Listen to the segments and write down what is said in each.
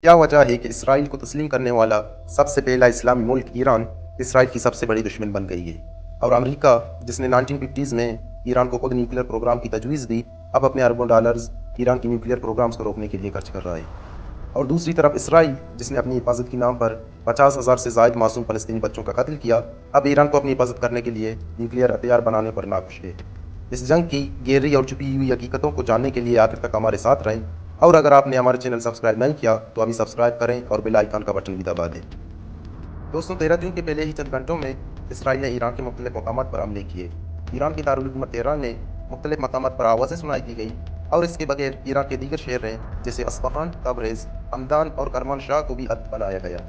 क्या वजह है कि इसराइल को तस्लीम करने वाला सबसे पहला इस्लामी मुल्क ईरान इसराइल की सबसे बड़ी दुश्मन बन गई है? और अमेरिका, जिसने 1950s में ईरान को खुद न्यूक्लियर प्रोग्राम की तजवीज़ दी, अब अपने अरबों डॉलर्स ईरान की न्यूक्लियर प्रोग्राम्स को रोकने के लिए खर्च कर रहा है। और दूसरी तरफ इसराइल, जिसने अपनी हिफाजत के नाम पर 50,000 से ज़ायद मासूम फ़लस्तीनी बच्चों का कत्ल किया, अब ईरान को अपनी हिफाजत करने के लिए न्यूक्लियर हथियार बनाने पर नाखुश है। इस जंग की गहरी और छुपी हुई हकीकतों को जानने के लिए आखिर तक हमारे साथ रहें, और अगर आपने हमारे चैनल सब्सक्राइब नहीं किया तो अभी सब्सक्राइब करें और बेल आइकन का बटन भी दबा दें। दोस्तों, 13 जून के पहले ही चंद घंटों में इसराइल ने ईरान के मुख्तलिफ मकामात पर हमले किए। ईरान की दारुल हुकूमत तेहरान में मुख्तलिफ मकामात पर आवाज़ें सुनाई दी गई, और इसके बगैर ईरान के दीगर शहर जैसे अस्फहान, तबरेज़, हमदान और करमानशाह को भी हद बनाया गया।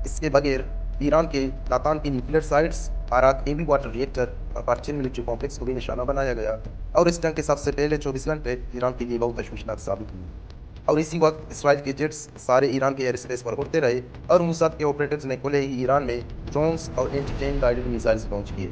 इसके बगैर ईरान के नातान की nuclear sites, Arak heavy water reactor और पार्चिन मिलिट्री कॉम्प्लेक्स को भी निशाना बनाया गया, और इस जंग के सबसे पहले 24 घंटे ईरान के लिए बहुत तशवीशनाक साबित हुए। और इसी वक्त इसराइल के जेट्स सारे ईरान के एयर स्पेस पर उड़ते रहे, और मोसाद के ऑपरेटर्स ने खुले ही ईरान में ड्रोन्स और anti tank guided missiles launch किए।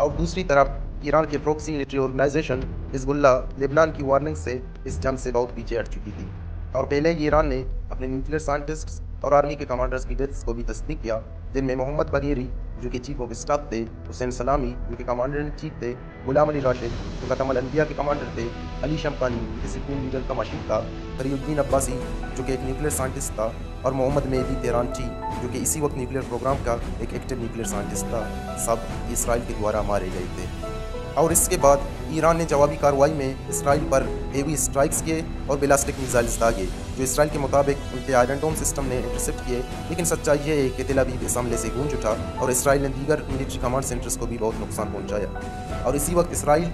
और दूसरी तरफ ईरान के proxy military organisation Hezbollah Lebanon की वार्निंग से इस जंग से बहुत पीछे हट चुकी थी, और पहले ही ईरान ने अपने न्यूक्लियर साइंटिस्ट्स और आर्मी के कमांडर्स की डेथ्स को भी तस्दीक किया, जिनमें मोहम्मद बगेरी, जो कि चीफ ऑफ स्टाफ थे, हुसैन सलामी, जो कि कमांडर इन चीफ थे, गुलाम अली राशिद, जो खत्म अल अंबिया के कमांडर थे, अली शमकानी, जो सुप्रीम लीडर का मशीद था, फरीउद्दीन अब्बासी, जो कि एक न्यूक्लियर साइंटिस्ट था, और मोहम्मद मेहदी तेहरानची, जो कि इसी वक्त न्यूक्लियर प्रोग्राम का एक एक्टिव न्यूक्लियर साइंटिस्ट था। सब इसराइल के द्वारा मारे गए थे। और इसके बाद ईरान ने जवाबी कार्रवाई में इसराइल पर हेवी स्ट्राइक्स किए और बैलिस्टिक मिसाइल्स दागे, जो इसराइल के मुताबिक उनके आयरन डोम सिस्टम ने इंटरसेप्ट किए। लेकिन सच्चाई ये है कि तेल अवीव इस हमले से गूंज उठा, और इसराइल ने दीगर मिलिट्री कमांड सेंटर्स को भी बहुत नुकसान पहुंचाया। और इसी वक्त इसराइल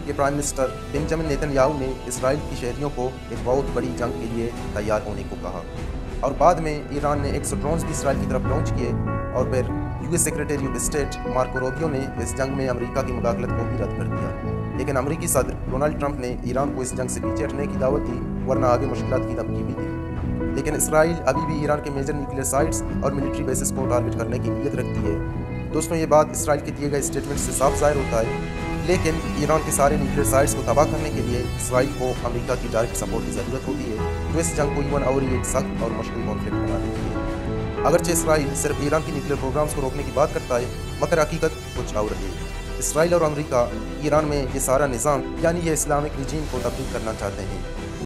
के प्राइम मिनिस्टर बेंजामिन नेतन्याहू ने इसराइल की शहरियों को एक बहुत बड़ी जंग के लिए तैयार होने को कहा। और बाद में ईरान ने 100 ड्रोन्स भी इसराइल की तरफ लॉन्च किए, और फिर US secretary of state Marco Rubio ने इस जंग में अमेरिका की मुदाखलत को भी रद्द कर दिया। लेकिन अमेरिकी सदर डोनाल्ड ट्रंप ने ईरान को इस जंग से पीछे हटने की दावत दी, वरना आगे मुश्किलात की धमकी भी दी। लेकिन इसराइल अभी भी ईरान के मेजर न्यूक्लियर साइट्स और मिलिट्री बेसिस को टारगेट करने की नीयत रखती है। दोस्तों, ये बात इसराइल के दिए गए स्टेटमेंट से साफ जाहिर होता है। लेकिन ईरान के सारे न्यूक्लियर साइट्स को तबाह करने के लिए इसराइल को अमेरिका की डायरेक्ट सपोर्ट की ज़रूरत होती है, जो इस जंग को इवन और एक सख्त और मुश्किल कॉन्फ्लिक्ट बना देती है। अगरचे इसराइल सिर्फ ईरान की न्यूक्लियर प्रोग्राम्स को रोकने की बात करता है, मगर हकीकत कुछ और है। इसराइल और अमेरिका ईरान में ये सारा निज़ाम, यानी ये इस्लामिक रिजीम को तब्दील करना चाहते हैं।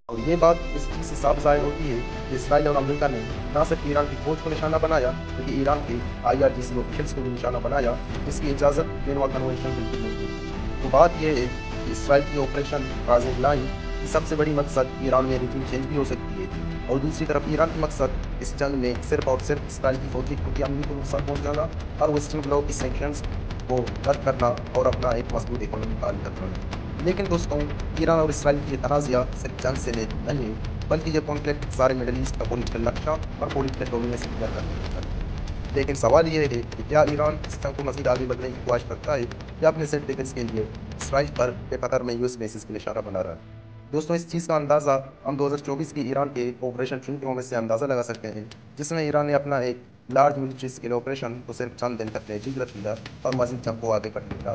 और ये बात इस चीज़ से साफ ज़ाहिर होती है कि इसराइल और अमेरिका ने न सिर्फ ईरान की फौज को निशाना बनाया, बल्कि ईरान के IRGC ऑफिशियल्स को भी निशाना बनाया, जिसकी इजाज़त जेनेवा कन्वेंशन बिल्कुल नहीं थी। तो बात यह है कि इसराइल की ऑपरेशन राज़िक लाइन की सबसे बड़ी मकसद ईरान में रिजीम चेंज भी हो सकती है, और दूसरी तरफ ईरान की मकसद इस जंग में सिर्फ और सिर्फ इसराइल की फौजी अमली को नुकसान पहुँचाना और वेस्टर्न ब्लॉक की सैंक्शंस को रद्द करना और अपना एक मजबूत इकोनॉमी कायम करना। लेकिन दोस्तों, ईरान और इसराइल की तनाज़ा सिर्फ जंग से नहीं, बल्कि ये कॉन्फ्लिक्ट सारे मिडल ईस्ट का पॉलिटिकल नक्शा और पॉलिटिकल डोमिनेशन क्लियर करता है। लेकिन सवाल ये है कि क्या ईरान इस जंग को मज़ीद आगे बढ़ने की ख्वाहिश रखता है, या अपने सेट डिफेंस के लिए इसराइल पर बेखतर में यूएस बेसिस के निशाना बना रहा है। दोस्तों, इस चीज़ का अंदाज़ा हम 2024 की ईरान के ऑपरेशन फिन से अंदाज़ा लगा सकते हैं, जिसमें ईरान ने अपना एक लार्ज मिलिट्री स्केल ऑपरेशन को सिर्फ चंद दिन तक तहजीब रख लिया और मज़ीद जंग को आगे बढ़ लिया।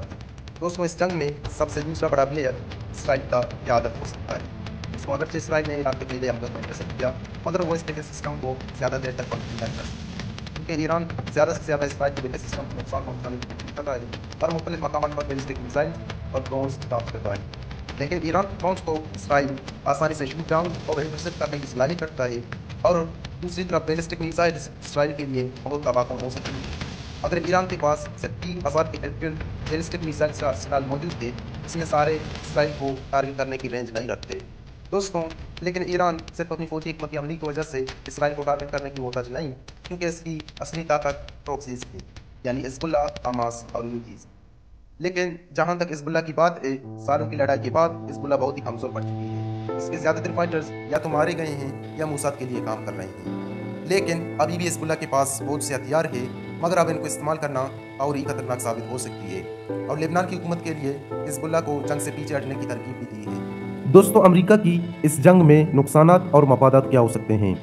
दोस्तों, इस जंग में सबसे दूसरा बड़ा प्लेयर इसराइल का क़यादत हो सकता है। इसको अगरचे इसराइल ने ईरान के पहले हमले को इंटरसेप्ट किया, मगर वो इस डिफेंस सिस्टम को ज़्यादा देर तक कंट्रोल नहीं कर सकता, क्योंकि ईरान ज़्यादा से ज़्यादा इसराइल के डिफेंस सिस्टम को नुकसान पहुँचाने की कोशिश करता है और मुख्तलिफ मकामात पर बैलिस्टिक मिसाइल और ड्रोन्स लॉन्च करता है। लेकिन ईरान ड्रोन्स को इसराइल आसानी से शूट डाउन और इंटरसेप्ट करने की सलाहियत करता है, और दूसरी तरफ बैलिस्टिक मिसाइल इसराइल के लिए बहुत तबाहकुन हो सकती है। अगर ईरान के पास सिर्फ 3000 के एक्टिव बैलिस्टिक मिसाइल का अर्सेनल मौजूद थे, इसमें सारे इसराइल को टारगेट करने की रेंज नहीं रखते। दोस्तों, लेकिन ईरान सिर्फ अपनी फौजी हिकमत अमली की वजह से इसराइल को टारगेट करने की मोहताज नहीं, क्योंकि इसकी असली ताकत प्रॉक्सीज थी, यानी हिजबुल्लाह, हमास और हूथीज़। लेकिन जहाँ तक हिजबुल्लाह की बात है, सालों की लड़ाई के बाद हिजबुल्लाह बहुत ही कमज़ोर पड़ चुकी है। इसके ज़्यादातर फाइटर्स या तो मारे गए हैं या मोसाद के लिए काम कर रहे हैं। लेकिन अभी भी हिजबुल्लाह के पास बहुत से हथियार है, मगर अब इनको इस्तेमाल करना और ही खतरनाक साबित हो सकती है। और लेबनान की हुकूमत के लिए हिजबुल्लाह को जंग से पीछे हटने की तरकीब भी दी है। दोस्तों, अमेरिका की इस जंग में नुकसानात और मफादात क्या हो सकते हैं?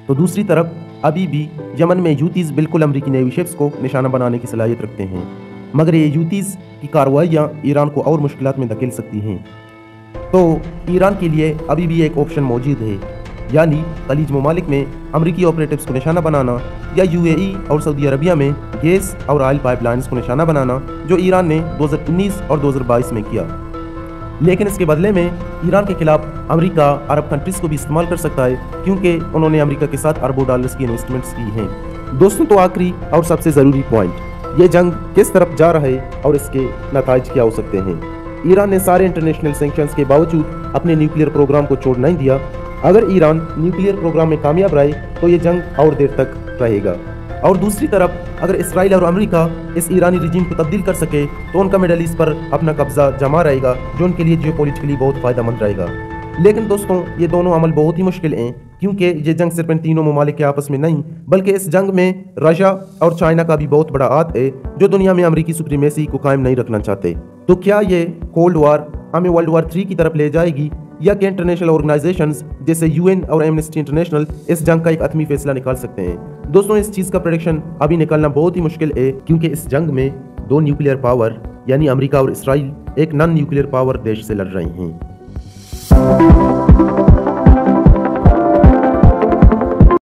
तो दूसरी तरफ अभी भी यमन में यूतीज़ बिल्कुल अमेरिकी नेवी शिप्स को निशाना बनाने की सलाहियत रखते हैं, मगर ये यूतीज़ की कार्रवाइयाँ ईरान को और मुश्किलात में धकेल सकती हैं। तो ईरान के लिए अभी भी एक ऑप्शन मौजूद है, यानी खलीज ममालिक में अमरीकी ऑपरेटिव्स को निशाना बनाना, या यूएई और सऊदी अरबिया में गैस और ऑयल पाइपलाइंस को निशाना बनाना, जो ईरान ने 2019 और 2022 में किया। लेकिन इसके बदले में ईरान के खिलाफ अमेरिका अरब कंट्रीज को भी इस्तेमाल कर सकता है, क्योंकि उन्होंने अमेरिका के साथ अरबों डॉलर्स की इन्वेस्टमेंट्स की हैं। दोस्तों, तो आखिरी और सबसे ज़रूरी पॉइंट, ये जंग किस तरफ जा रहा है और इसके नताइज क्या हो सकते हैं। ईरान ने सारे इंटरनेशनल सैंक्शंस के बावजूद अपने न्यूक्लियर प्रोग्राम को छोड़ नहीं दिया। अगर ईरान न्यूक्लियर प्रोग्राम में कामयाब रहे तो ये जंग और देर तक रहेगा। और दूसरी तरफ अगर इसराइल और अमेरिका इस ईरानी रिजीम को तब्दील कर सके तो उनका मिडल ईस्ट पर अपना कब्जा जमा रहेगा, जो उनके लिए जियोपॉलिटिकली बहुत फ़ायदेमंद रहेगा। लेकिन दोस्तों, ये दोनों अमल बहुत ही मुश्किल हैं, क्योंकि ये जंग सिर्फ इन तीनों ममालिक के आपस में नहीं, बल्कि इस जंग में रशिया और चाइना का भी बहुत बड़ा हाथ है, जो दुनिया में अमेरिकी सुप्रीमेसी को कायम नहीं रखना चाहते। तो क्या ये कोल्ड वॉर हमें वर्ल्ड वॉर 3 की तरफ ले जाएगी, या कि इंटरनेशनल ऑर्गेनाइजेशंस जैसे यूएन और एमनेस्टी इंटरनेशनल इस जंग का एक हतमी फैसला निकाल सकते हैं। दोस्तों, इस चीज़ का प्रेडिक्शन अभी निकालना बहुत ही मुश्किल है, क्योंकि इस जंग में दो न्यूक्लियर पावर यानी अमेरिका और इसराइल एक नॉन न्यूक्लियर पावर देश से लड़ रहे हैं।